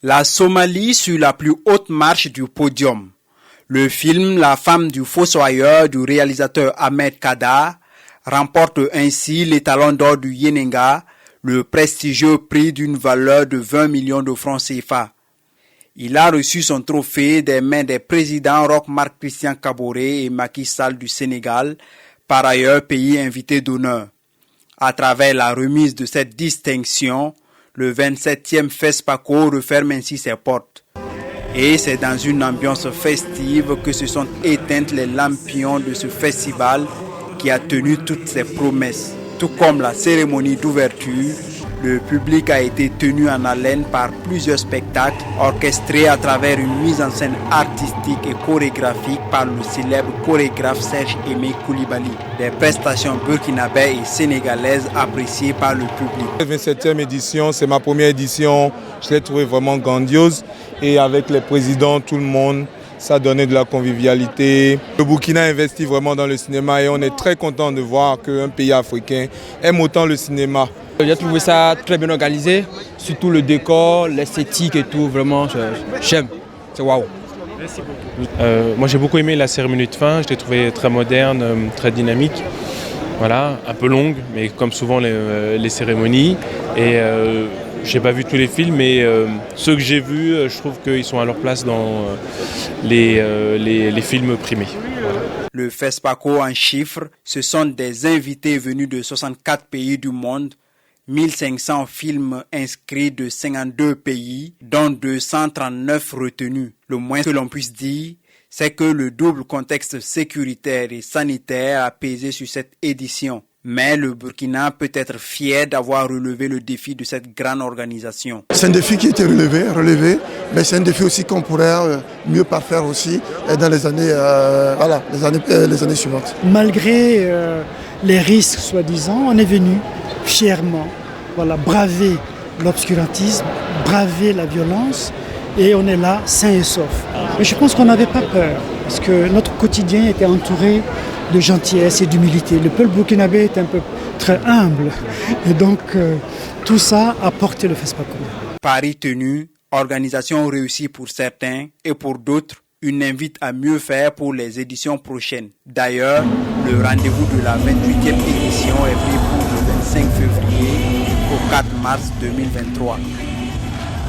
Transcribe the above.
La Somalie sur la plus haute marche du podium. Le film La femme du fossoyeur du réalisateur Ahmed Kadar remporte ainsi l'étalon d'or du Yenenga, le prestigieux prix d'une valeur de 20 millions de francs CFA. Il a reçu son trophée des mains des présidents Roch Marc Christian Kaboré et Macky Sall du Sénégal, par ailleurs pays invité d'honneur. À travers la remise de cette distinction, le 27e FESPACO referme ainsi ses portes. Et c'est dans une ambiance festive que se sont éteintes les lampions de ce festival qui a tenu toutes ses promesses. Tout comme la cérémonie d'ouverture, le public a été tenu en haleine par plusieurs spectacles orchestrés à travers une mise en scène artistique et chorégraphique par le célèbre chorégraphe Serge Aimé Coulibaly. Des prestations burkinabées et sénégalaises appréciées par le public. La 27e édition, c'est ma première édition, je l'ai trouvé vraiment grandiose et avec les présidents, tout le monde, ça donnait de la convivialité. Le Burkina investit vraiment dans le cinéma et on est très content de voir qu'un pays africain aime autant le cinéma. J'ai trouvé ça très bien organisé, surtout le décor, l'esthétique et tout, vraiment, j'aime, c'est waouh. Merci beaucoup. Moi j'ai beaucoup aimé la cérémonie de fin, je l'ai trouvée très moderne, très dynamique, voilà, un peu longue, mais comme souvent les cérémonies. Et j'ai pas vu tous les films, mais ceux que j'ai vus, je trouve qu'ils sont à leur place dans les films primés. Voilà. Le FESPACO en chiffres, ce sont des invités venus de 64 pays du monde, 1500 films inscrits de 52 pays, dont 239 retenus. Le moins que l'on puisse dire, c'est que le double contexte sécuritaire et sanitaire a pesé sur cette édition. Mais le Burkina peut être fier d'avoir relevé le défi de cette grande organisation. C'est un défi qui a été relevé, mais c'est un défi aussi qu'on pourrait mieux parfaire aussi dans les années, les années suivantes. Malgré les risques, soi-disant, on est venu fièrement braver l'obscurantisme, braver la violence, et on est là, sain et sauf. Mais je pense qu'on n'avait pas peur, parce que notre quotidien était entouré de gentillesse et d'humilité. Le peuple burkinabé est un peuple très humble, et donc tout ça a porté le FESPACO. Paris tenu, organisation réussie pour certains et pour d'autres, une invite à mieux faire pour les éditions prochaines. D'ailleurs, le rendez-vous de la 28e édition est pris pour le 25 février au 4 mars 2023.